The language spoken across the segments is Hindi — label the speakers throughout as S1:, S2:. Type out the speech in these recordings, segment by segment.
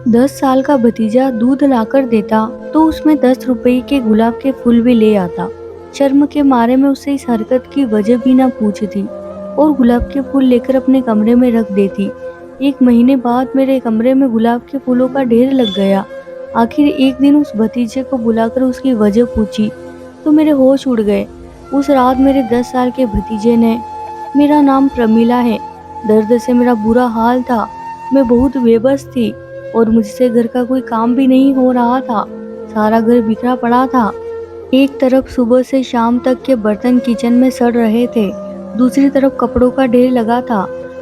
S1: 10 साल का भतीजा दूध लाकर देता तो उसमें 10 रुपए के गुलाब के फूल भी ले आता। शर्म के मारे मैं उससे इस हरकत की वजह भी ना पूछती और गुलाब के फूल लेकर अपने कमरे में रख देती। 1 महीने बाद मेरे कमरे में गुलाब के फूलों का ढेर लग गया। आखिर एक दिन उस भतीजे को बुलाकर उसकी वजह पूछी तो मेरे होश उड़ गए। उस रात मेरे 10 साल के भतीजे ने, मेरा नाम प्रमीला है, दर्द से मेरा बुरा हाल था। मैं बहुत बेबस थी और मुझसे घर का कोई काम भी नहीं हो रहा था। सारा घर बिखरा पड़ा था। एक तरफ सुबह से शाम तक के बर्तन किचन में सड़ रहे थे, दूसरी तरफ कपड़ों का ढेर लगा था,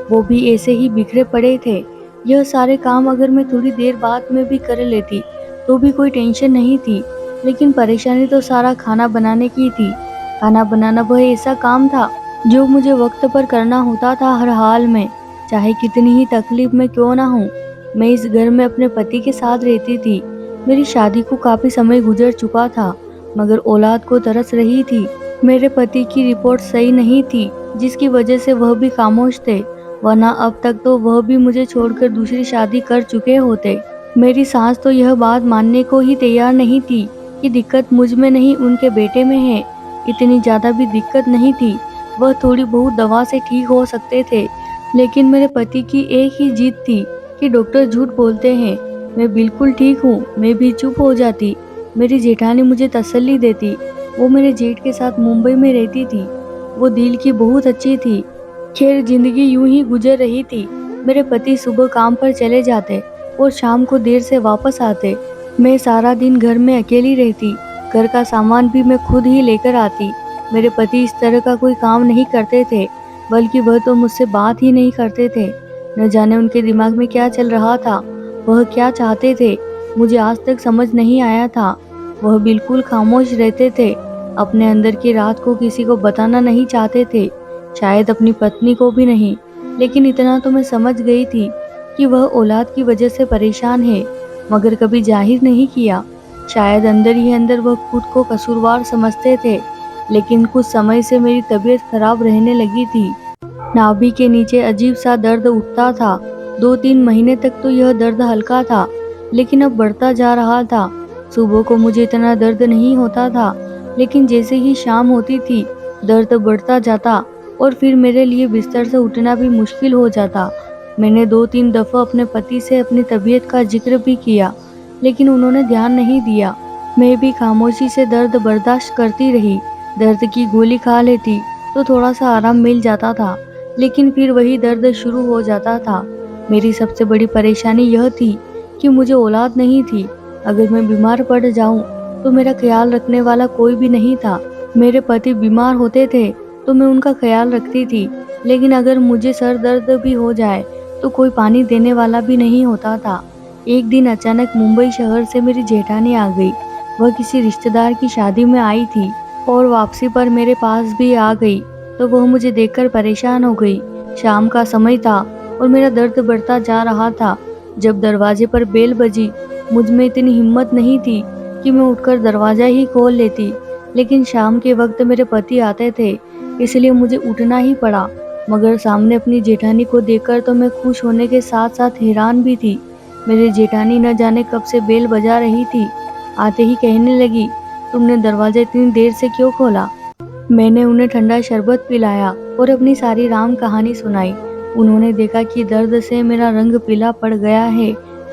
S1: वो भी ऐसे ही बिखरे पड़े थे। यह सारे काम अगर मैं थोड़ी देर बाद में भी कर लेती तो भी कोई टेंशन नहीं थी, लेकिन परेशानी तो सारा खाना बनाने की थी। खाना बनाना वह ऐसा काम था जो मुझे वक्त पर करना होता था हर हाल में, चाहे कितनी ही तकलीफ में क्यों ना हो। मैं इस घर में अपने पति के साथ रहती थी। मेरी शादी को काफी समय गुजर चुका था, मगर औलाद को तरस रही थी। मेरे पति की रिपोर्ट सही नहीं थी, जिसकी वजह से वह भी खामोश थे, वरना अब तक तो वह भी मुझे छोड़कर दूसरी शादी कर चुके होते। मेरी सास तो यह बात मानने को ही तैयार नहीं थी कि दिक्कत मुझ में नहीं उनके बेटे में है। इतनी ज्यादा भी दिक्कत नहीं थी, वह थोड़ी बहुत दवा से ठीक हो सकते थे, लेकिन मेरे पति की एक ही जिद थी कि डॉक्टर झूठ बोलते हैं, मैं बिल्कुल ठीक हूँ। मैं भी चुप हो जाती। मेरी जेठानी मुझे तसल्ली देती। वो मेरे जेठ के साथ मुंबई में रहती थी। वो दिल की बहुत अच्छी थी। खैर जिंदगी यूं ही गुजर रही थी। मेरे पति सुबह काम पर चले जाते और शाम को देर से वापस आते। मैं सारा दिन घर में अकेली रहती। घर का सामान भी मैं खुद ही लेकर आती। मेरे पति इस तरह का कोई काम नहीं करते थे, बल्कि वह तो मुझसे बात ही नहीं करते थे। न जाने उनके दिमाग में क्या चल रहा था, वह क्या चाहते थे, मुझे आज तक समझ नहीं आया था। वह बिल्कुल खामोश रहते थे, अपने अंदर की रात को किसी को बताना नहीं चाहते थे, शायद अपनी पत्नी को भी नहीं। लेकिन इतना तो मैं समझ गई थी कि वह औलाद की वजह से परेशान है, मगर कभी जाहिर नहीं किया। शायद अंदर ही अंदर वह खुद को कसूरवार समझते थे। लेकिन कुछ समय से मेरी तबीयत खराब रहने लगी थी। नाभि के नीचे अजीब सा दर्द उठता था। 2-3 महीने तक तो यह दर्द हल्का था, लेकिन अब बढ़ता जा रहा था। सुबह को मुझे इतना दर्द नहीं होता था, लेकिन जैसे ही शाम होती थी दर्द बढ़ता जाता और फिर मेरे लिए बिस्तर से उठना भी मुश्किल हो जाता। मैंने 2-3 दफा अपने पति से अपनी तबीयत का जिक्र भी किया, लेकिन उन्होंने ध्यान नहीं दिया। मैं भी खामोशी से दर्द बर्दाश्त करती रही। दर्द की गोली खा लेती तो थोड़ा सा आराम मिल जाता था, लेकिन फिर वही दर्द शुरू हो जाता था। मेरी सबसे बड़ी परेशानी यह थी कि मुझे औलाद नहीं थी। अगर मैं बीमार पड़ जाऊं तो मेरा ख्याल रखने वाला कोई भी नहीं था। मेरे पति बीमार होते थे तो मैं उनका ख्याल रखती थी, लेकिन अगर मुझे सर दर्द भी हो जाए तो कोई पानी देने वाला भी नहीं होता था। एक दिन अचानक मुंबई शहर से मेरी जेठानी आ गई। वह किसी रिश्तेदार की शादी में आई थी और वापसी पर मेरे पास भी आ गई, तो वह मुझे देखकर परेशान हो गई। शाम का समय था और मेरा दर्द बढ़ता जा रहा था। जब दरवाजे पर बेल बजी, मुझ में इतनी हिम्मत नहीं थी कि मैं उठकर दरवाजा ही खोल लेती, लेकिन शाम के वक्त मेरे पति आते थे, इसलिए मुझे उठना ही पड़ा। मगर सामने अपनी जेठानी को देखकर तो मैं खुश होने के साथ साथ हैरान भी थी। मेरी जेठानी न जाने कब से बेल बजा रही थी। आते ही कहने लगी, तुमने दरवाजा इतनी देर से क्यों खोला? मैंने उन्हें ठंडा शरबत पिलाया और अपनी सारी राम कहानी सुनाई। उन्होंने देखा कि दर्द से मेरा रंग पीला पड़ गया है।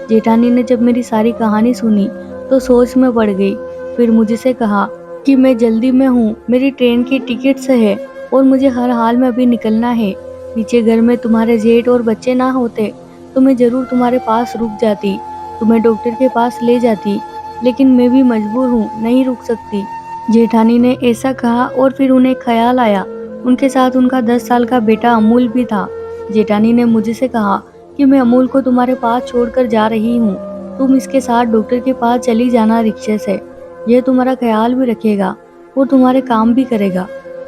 S1: जेठानी ने जब मेरी सारी कहानी सुनी तो सोच में पड़ गई। फिर मुझसे कहा कि मैं जल्दी में हूँ, मेरी ट्रेन की टिकट्स है और मुझे हर हाल में अभी निकलना है। पीछे घर में तुम्हारे जेठ और बच्चे ना होते तो मैं जरूर तुम्हारे पास रुक जाती, तुम्हें डॉक्टर के पास ले जाती, लेकिन मैं भी मजबूर हूँ, नहीं रुक सकती। जेठानी ने ऐसा कहा और फिर उन्हें ख्याल आया, उनके साथ उनका 10 साल का बेटा अमूल भी था। जेठानी ने मुझसे कहा कि मैं अमूल को तुम्हारे पास छोड़कर जा रही हूँ, तुम इसके साथ डॉक्टर के पास चली जाना रिक्शे से। यह तुम्हारा ख्याल भी रखेगा और तुम्हारे काम भी करेगा।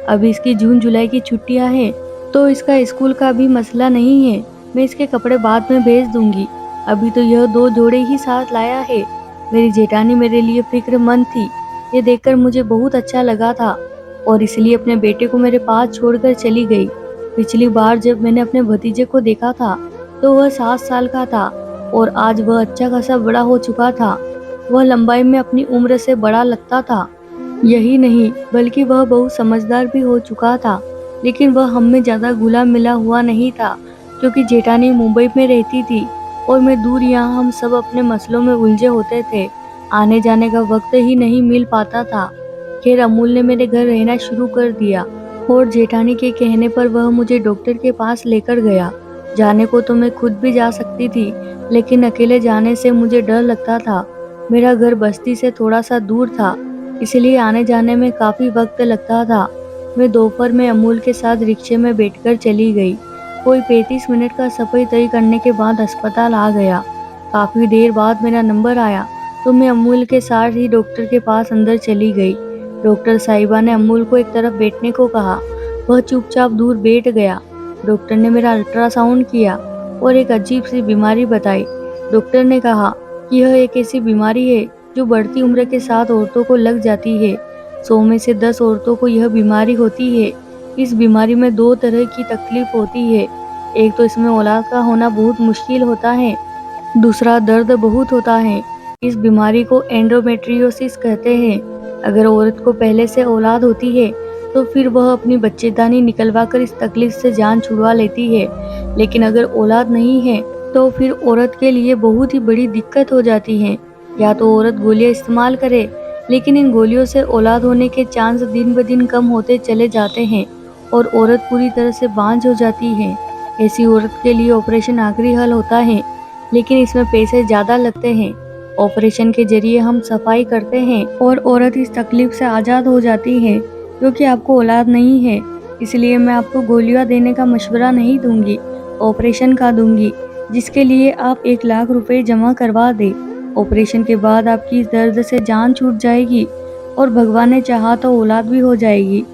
S1: अभी इसकी जून जुलाई की छुट्टियां हैं, तो इसका स्कूल का भी मसला नहीं है। मैं इसके कपड़े बाद में भेज दूंगी, अभी तो यह 2 जोड़े ही साथ लाया है। मेरी जेठानी मेरे लिए फिक्रमंद थी। ये देखकर मुझे बहुत अच्छा लगा था और इसलिए अपने बेटे को मेरे पास छोड़कर चली गई। पिछली बार जब मैंने अपने भतीजे को देखा था तो वह 7 साल का था और आज वह अच्छा खासा बड़ा हो चुका था। वह लंबाई में अपनी उम्र से बड़ा लगता था। यही नहीं बल्कि वह बहुत समझदार भी हो चुका था। लेकिन वह हम में ज़्यादा घुला मिला हुआ नहीं था, क्योंकि जेठानी मुंबई में रहती थी और मैं दूर। यहाँ हम सब अपने मसलों में उलझे होते थे। आने जाने का वक्त ही नहीं मिल पाता था। खैर अमूल ने मेरे घर रहना शुरू कर दिया और जेठानी के कहने पर वह मुझे डॉक्टर के पास लेकर गया। जाने को तो मैं खुद भी जा सकती थी, लेकिन अकेले जाने से मुझे डर लगता था। मेरा घर बस्ती से थोड़ा सा दूर था, इसलिए आने जाने में काफी वक्त लगता था। मैं दोपहर में अमूल के साथ रिक्शे में बैठकर चली गई। कोई 35 मिनट का सफर तय करने के बाद अस्पताल आ गया। काफी देर बाद मेरा नंबर आया तो मैं अमूल के साथ ही डॉक्टर के पास अंदर चली गई। डॉक्टर साहिबा ने अमूल को एक तरफ बैठने को कहा। वह चुपचाप दूर बैठ गया। डॉक्टर ने मेरा अल्ट्रासाउंड किया और एक अजीब सी बीमारी बताई। डॉक्टर ने कहा कि यह एक ऐसी बीमारी है जो बढ़ती उम्र के साथ औरतों को लग जाती है। 100 में से 10 औरतों को यह बीमारी होती है। इस बीमारी में 2 तरह की तकलीफ होती है। एक तो इसमें औलाद का होना बहुत मुश्किल होता है, दूसरा दर्द बहुत होता है। इस बीमारी को एंडोमेट्रियोसिस कहते हैं। अगर औरत को पहले से औलाद होती है तो फिर वह अपनी बच्चेदानी निकलवा कर इस तकलीफ से जान छुड़वा लेती है। लेकिन अगर औलाद नहीं है तो फिर औरत के लिए बहुत ही बड़ी दिक्कत हो जाती है। या तो औरत गोलियां इस्तेमाल करे, लेकिन इन गोलियों से औलाद होने के चांस दिन ब दिन कम होते चले जाते हैं और औरत पूरी तरह से बांझ हो जाती है। ऐसी औरत के लिए ऑपरेशन आखिरी हल होता है, लेकिन इसमें पैसे ज्यादा लगते हैं। ऑपरेशन के जरिए हम सफाई करते हैं और औरत इस तकलीफ से आज़ाद हो जाती है। क्योंकि आपको औलाद नहीं है, इसलिए मैं आपको गोलियां देने का मशवरा नहीं दूंगी, ऑपरेशन का दूंगी, जिसके लिए आप 1 लाख रुपए जमा करवा दे। ऑपरेशन के बाद आपकी इस दर्द से जान छूट जाएगी और भगवान ने चाहा तो औलाद भी हो जाएगी।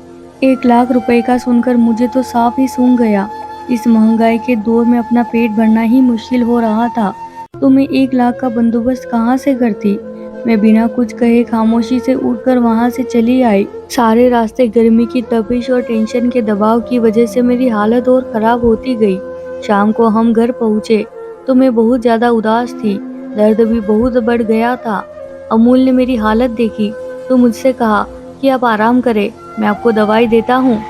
S1: 1 लाख रुपए का सुनकर मुझे तो साफ ही सूंघ गया। इस महंगाई के दौर में अपना पेट भरना ही मुश्किल हो रहा था, तो मैं 1 लाख का बंदोबस्त कहाँ से करती। मैं बिना कुछ कहे खामोशी से उठकर वहाँ से चली आई। सारे रास्ते गर्मी की तपिश और टेंशन के दबाव की वजह से मेरी हालत और खराब होती गई। शाम को हम घर पहुँचे तो मैं बहुत ज्यादा उदास थी। दर्द भी बहुत बढ़ गया था। अमूल ने मेरी हालत देखी तो मुझसे कहा कि आप आराम करें, मैं आपको दवाई देता हूँ।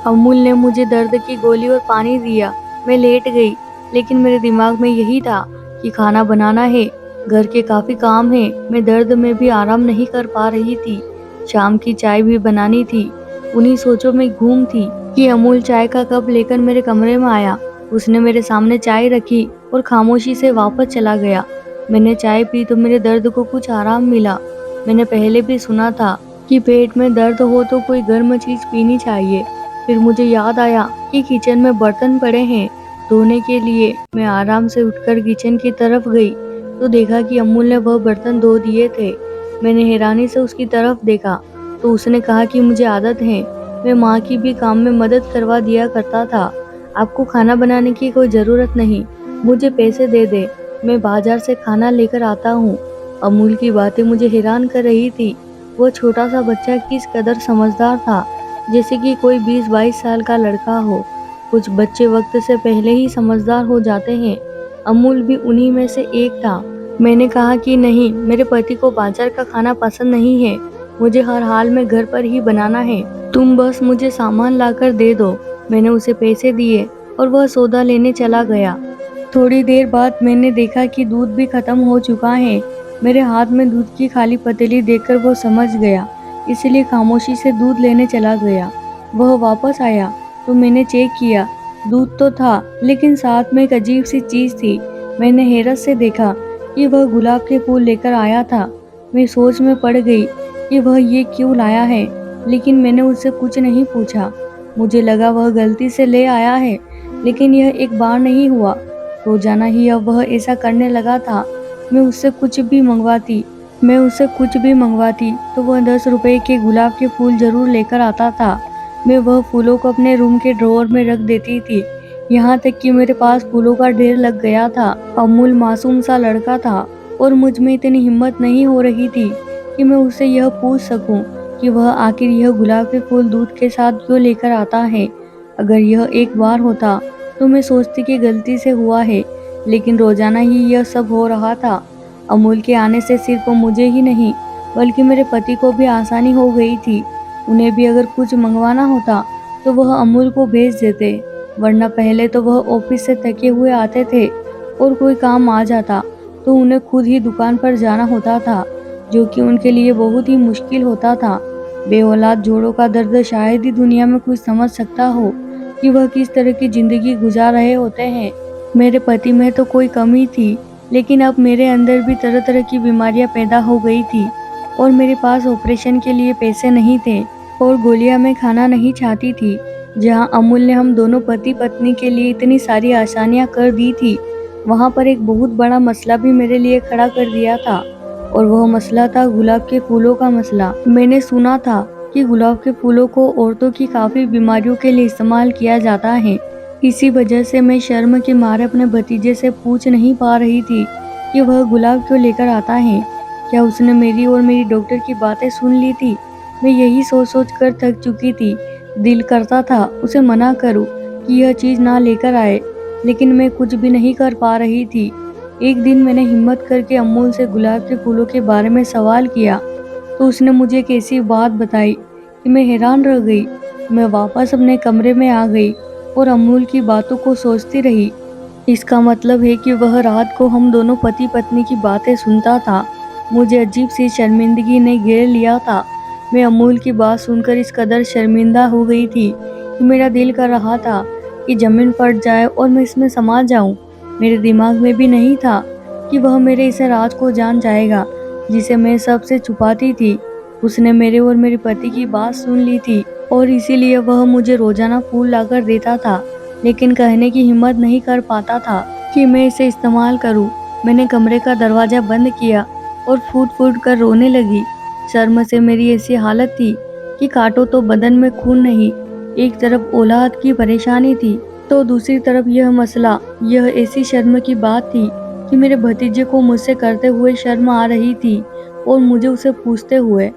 S1: अमूल ने मुझे दर्द की गोली और पानी दिया। मैं लेट गई, लेकिन मेरे दिमाग में यही था कि खाना बनाना है, घर के काफी काम है। मैं दर्द में भी आराम नहीं कर पा रही थी। शाम की चाय भी बनानी थी। उन्हीं सोचों में घूम थी कि अमूल चाय का कप लेकर मेरे कमरे में आया। उसने मेरे सामने चाय रखी और खामोशी से वापस चला गया। मैंने चाय पी तो मेरे दर्द को कुछ आराम मिला। मैंने पहले भी सुना था कि पेट में दर्द हो तो कोई गर्म चीज पीनी चाहिए। फिर मुझे याद आया कि किचन में बर्तन पड़े हैं धोने के लिए। मैं आराम से उठकर किचन की तरफ गई तो देखा कि अमूल ने वह बर्तन धो दिए थे। मैंने हैरानी से उसकी तरफ देखा तो उसने कहा कि मुझे आदत है, मैं माँ की भी काम में मदद करवा दिया करता था। आपको खाना बनाने की कोई ज़रूरत नहीं, मुझे पैसे दे दे, मैं बाजार से खाना लेकर आता हूँ। अमूल की बातें मुझे हैरान कर रही थी। वो छोटा सा बच्चा किस कदर समझदार था, जैसे कि कोई 20-22 साल का लड़का हो। कुछ बच्चे वक्त से पहले ही समझदार हो जाते हैं। अमूल भी उन्हीं में से एक था। मैंने कहा कि नहीं, मेरे पति को बाजार का खाना पसंद नहीं है, मुझे हर हाल में घर पर ही बनाना है। तुम बस मुझे सामान लाकर दे दो। मैंने उसे पैसे दिए और वह सौदा लेने चला गया। थोड़ी देर बाद मैंने देखा कि दूध भी खत्म हो चुका है। मेरे हाथ में दूध की खाली पतीली देखकर वो समझ गया, इसलिए खामोशी से दूध लेने चला गया। वह वापस आया तो मैंने चेक किया। दूध तो था, लेकिन साथ में एक अजीब सी चीज थी। मैंने हैरत से देखा कि वह गुलाब के फूल लेकर आया था। मैं सोच में पड़ गई कि वह ये क्यों लाया है, लेकिन मैंने उससे कुछ नहीं पूछा। मुझे लगा वह गलती से ले आया है, लेकिन यह एक बार नहीं हुआ, रोजाना ही अब वह ऐसा करने लगा था। मैं उससे कुछ भी मंगवाती तो वह 10 रुपए के गुलाब के फूल जरूर लेकर आता था। मैं वह फूलों को अपने रूम के ड्रॉअर में रख देती थी। यहाँ तक कि मेरे पास फूलों का ढेर लग गया था। अमूल मासूम सा लड़का था और मुझ में इतनी हिम्मत नहीं हो रही थी कि मैं उससे यह पूछ सकूं कि वह आखिर यह गुलाब के फूल दूध के साथ क्यों लेकर आता है। अगर यह एक बार होता तो मैं सोचती कि गलती से हुआ है, लेकिन रोजाना ही यह सब हो रहा था। अमूल के आने से सिर्फ मुझे ही नहीं बल्कि मेरे पति को भी आसानी हो गई थी। उन्हें भी अगर कुछ मंगवाना होता तो वह अमूल को भेज देते, वरना पहले तो वह ऑफिस से थके हुए आते थे और कोई काम आ जाता तो उन्हें खुद ही दुकान पर जाना होता था, जो कि उनके लिए बहुत ही मुश्किल होता था। बेऔलाद जोड़ों का दर्द शायद ही दुनिया में कोई समझ सकता हो कि वह किस तरह की जिंदगी गुजार रहे होते हैं। मेरे पति में तो कोई कमी थी, लेकिन अब मेरे अंदर भी तरह तरह की बीमारियां पैदा हो गई थी और मेरे पास ऑपरेशन के लिए पैसे नहीं थे और गोलियां मैं खाना नहीं चाहती थी। जहां अमूल ने हम दोनों पति पत्नी के लिए इतनी सारी आसानियां कर दी थी, वहां पर एक बहुत बड़ा मसला भी मेरे लिए खड़ा कर दिया था और वह मसला था गुलाब के फूलों का मसला। मैंने सुना था कि गुलाब के फूलों को औरतों की काफी बीमारियों के लिए इस्तेमाल किया जाता है। इसी वजह से मैं शर्म के मारे अपने भतीजे से पूछ नहीं पा रही थी कि वह गुलाब क्यों लेकर आता है। क्या उसने मेरी और मेरी डॉक्टर की बातें सुन ली थी? मैं यही सोच सोच कर थक चुकी थी। दिल करता था उसे मना करूं कि यह चीज ना लेकर आए, लेकिन मैं कुछ भी नहीं कर पा रही थी। एक दिन मैंने हिम्मत करके अमूल से गुलाब के फूलों के बारे में सवाल किया तो उसने मुझे एक ऐसी बात बताई कि मैं हैरान रह गई। मैं वापस अपने कमरे में आ गई और अमूल की बातों को सोचती रही। इसका मतलब है कि वह रात को हम दोनों पति पत्नी की बातें सुनता था। मुझे अजीब सी शर्मिंदगी ने घेर लिया था। मैं अमूल की बात सुनकर इस कदर शर्मिंदा हो गई थी कि मेरा दिल कर रहा था कि जमीन फट जाए और मैं इसमें समा जाऊं। मेरे दिमाग में भी नहीं था कि वह मेरे इस राज को जान जाएगा जिसे मैं सबसे छुपाती थी। उसने मेरे और मेरे पति की बात सुन ली थी और इसीलिए वह मुझे रोजाना फूल लाकर देता था, लेकिन कहने की हिम्मत नहीं कर पाता था कि मैं इसे इस्तेमाल करूं। मैंने कमरे का दरवाजा बंद किया और फूट फूट कर रोने लगी। शर्म से मेरी ऐसी हालत थी कि काटो तो बदन में खून नहीं। एक तरफ औलाद की परेशानी थी तो दूसरी तरफ यह मसला। यह ऐसी शर्म की बात थी कि मेरे भतीजे को मुझसे करते हुए शर्म आ रही थी और मुझे उसे पूछते हुए।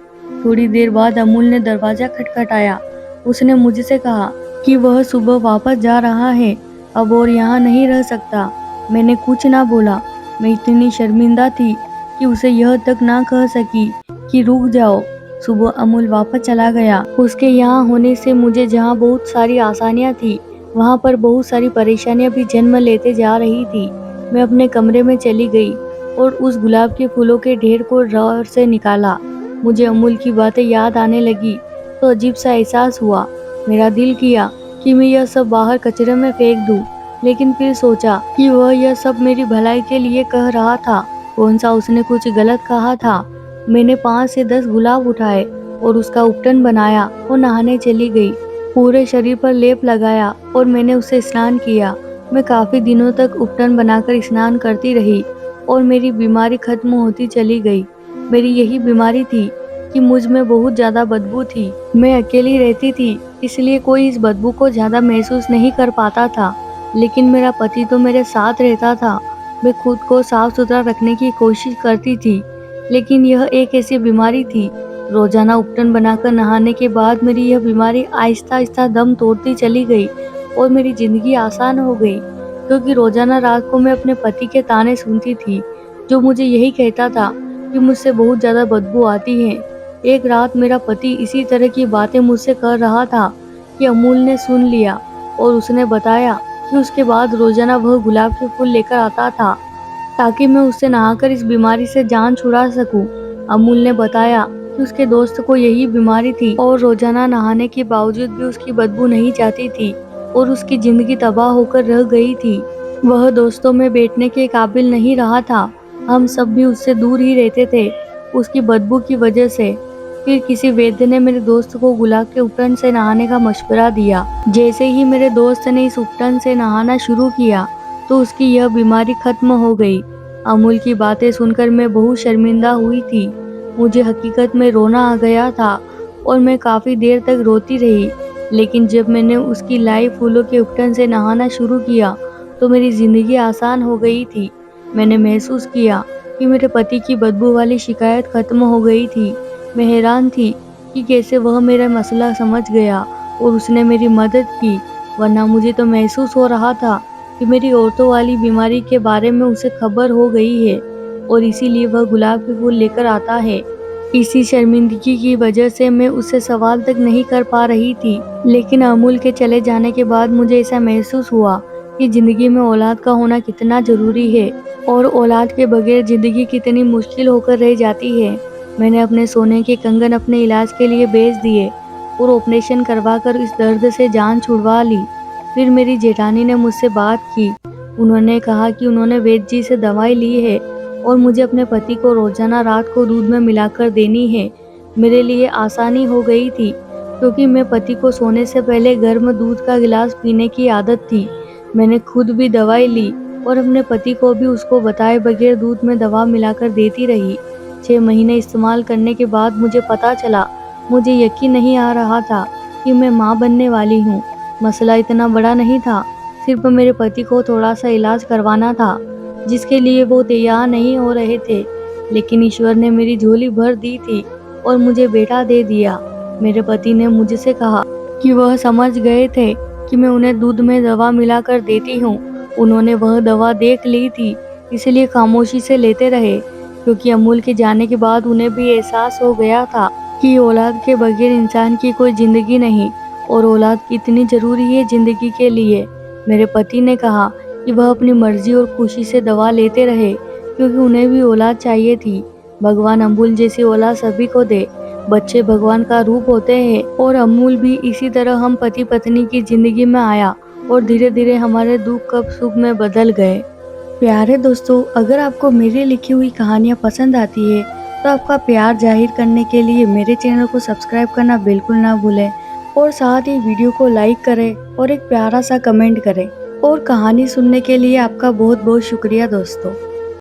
S1: थोड़ी देर बाद अमूल ने दरवाजा खटखटाया। उसने मुझसे कहा कि वह सुबह वापस जा रहा है, अब और यहाँ नहीं रह सकता। मैंने कुछ ना बोला। मैं इतनी शर्मिंदा थी कि उसे यह तक ना कह सकी कि रुक जाओ। सुबह अमूल वापस चला गया। उसके यहाँ होने से मुझे जहाँ बहुत सारी आसानियाँ थी, वहाँ पर बहुत सारी परेशानियाँ भी जन्म लेते जा रही थी। मैं अपने कमरे में चली गई और उस गुलाब के फूलों के ढेर को ड्रॉअर से निकाला। मुझे अमूल की बातें याद आने लगी तो अजीब सा एहसास हुआ। मेरा दिल किया कि मैं यह सब बाहर कचरे में फेंक दूं, लेकिन फिर सोचा कि वह यह सब मेरी भलाई के लिए कह रहा था। कौन सा उसने कुछ गलत कहा था? मैंने 5 से 10 गुलाब उठाए और उसका उपटन बनाया और नहाने चली गई। पूरे शरीर पर लेप लगाया और मैंने उससे स्नान किया। मैं काफी दिनों तक उपटन बनाकर स्नान करती रही और मेरी बीमारी खत्म होती चली गई। मेरी यही बीमारी थी कि मुझ में बहुत ज्यादा बदबू थी। मैं अकेली रहती थी, इसलिए कोई इस बदबू को ज्यादा महसूस नहीं कर पाता था, लेकिन मेरा पति तो मेरे साथ रहता था। मैं खुद को साफ सुथरा रखने की कोशिश करती थी, लेकिन यह एक ऐसी बीमारी थी। रोजाना उपटन बनाकर नहाने के बाद मेरी यह बीमारी आहिस्ता आहिस्ता दम तोड़ती चली गई और मेरी जिंदगी आसान हो गई, क्योंकि रोजाना रात को मैं अपने पति के ताने सुनती थी, जो मुझे यही कहता था कि मुझसे बहुत ज्यादा बदबू आती है। एक रात मेरा पति इसी तरह की बातें मुझसे कर रहा था कि अमूल ने सुन लिया और उसने बताया कि उसके बाद रोजाना वह गुलाब के फूल लेकर आता था ताकि मैं उससे नहाकर इस बीमारी से जान छुड़ा सकूं। अमूल ने बताया कि उसके दोस्त को यही बीमारी थी और रोजाना नहाने के बावजूद भी उसकी बदबू नहीं जाती थी और उसकी जिंदगी तबाह होकर रह गई थी। वह दोस्तों में बैठने के काबिल नहीं रहा था। हम सब भी उससे दूर ही रहते थे उसकी बदबू की वजह से। फिर किसी वैद्य ने मेरे दोस्त को गुलाब के उपटन से नहाने का मशवरा दिया। जैसे ही मेरे दोस्त ने इस उपटन से नहाना शुरू किया तो उसकी यह बीमारी खत्म हो गई। अमूल की बातें सुनकर मैं बहुत शर्मिंदा हुई थी। मुझे हकीकत में रोना आ गया था और मैं काफी देर तक रोती रही, लेकिन जब मैंने उसकी लाई फूलों के उपटन से नहाना शुरू किया तो मेरी जिंदगी आसान हो गई थी। मैंने महसूस किया कि मेरे पति की बदबू वाली शिकायत खत्म हो गई थी। मैं हैरान थी कि कैसे वह मेरा मसला समझ गया और उसने मेरी मदद की, वरना मुझे तो महसूस हो रहा था कि मेरी औरतों वाली बीमारी के बारे में उसे खबर हो गई है और इसीलिए वह गुलाब के फूल लेकर आता है। इसी शर्मिंदगी की वजह से मैं उससे सवाल तक नहीं कर पा रही थी। लेकिन अमूल के चले जाने के बाद मुझे ऐसा महसूस हुआ कि जिंदगी में औलाद का होना कितना जरूरी है और औलाद के बगैर जिंदगी कितनी मुश्किल होकर रह जाती है। मैंने अपने सोने के कंगन अपने इलाज के लिए बेच दिए और ऑपरेशन करवाकर इस दर्द से जान छुड़वा ली। फिर मेरी जेठानी ने मुझसे बात की। उन्होंने कहा कि उन्होंने वैद्य जी से दवाई ली है और मुझे अपने पति को रोजाना रात को दूध में मिलाकर देनी है। मेरे लिए आसानी हो गई थी क्योंकि मैं पति को सोने से पहले गर्म दूध का गिलास पीने की आदत थी। मैंने खुद भी दवाई ली और अपने पति को भी उसको बताए बगैर दूध में दवा मिलाकर देती रही। 6 महीने इस्तेमाल करने के बाद मुझे पता चला, मुझे यकीन नहीं आ रहा था कि मैं माँ बनने वाली हूँ। मसला इतना बड़ा नहीं था, सिर्फ मेरे पति को थोड़ा सा इलाज करवाना था जिसके लिए वो तैयार नहीं हो रहे थे। लेकिन ईश्वर ने मेरी झोली भर दी थी और मुझे बेटा दे दिया। मेरे पति ने मुझसे कहा कि वह समझ गए थे कि मैं उन्हें दूध में दवा मिलाकर देती हूँ। उन्होंने वह दवा देख ली थी, इसलिए खामोशी से लेते रहे, क्योंकि अमूल के जाने के बाद उन्हें भी एहसास हो गया था कि औलाद के बगैर इंसान की कोई जिंदगी नहीं और औलाद कितनी जरूरी है जिंदगी के लिए। मेरे पति ने कहा कि वह अपनी मर्जी और खुशी से दवा लेते रहे क्योंकि उन्हें भी औलाद चाहिए थी। भगवान अमूल जैसी औलाद सभी को दे। बच्चे भगवान का रूप होते हैं और अमूल भी इसी तरह हम पति पत्नी की जिंदगी में आया और धीरे धीरे हमारे दुख कब सुख में बदल गए। प्यारे दोस्तों, अगर आपको मेरी लिखी हुई कहानियाँ पसंद आती है तो आपका प्यार जाहिर करने के लिए मेरे चैनल को सब्सक्राइब करना बिल्कुल ना भूलें और साथ ही वीडियो को लाइक करें और एक प्यारा सा कमेंट करें। और कहानी सुनने के लिए आपका बहुत बहुत शुक्रिया दोस्तों।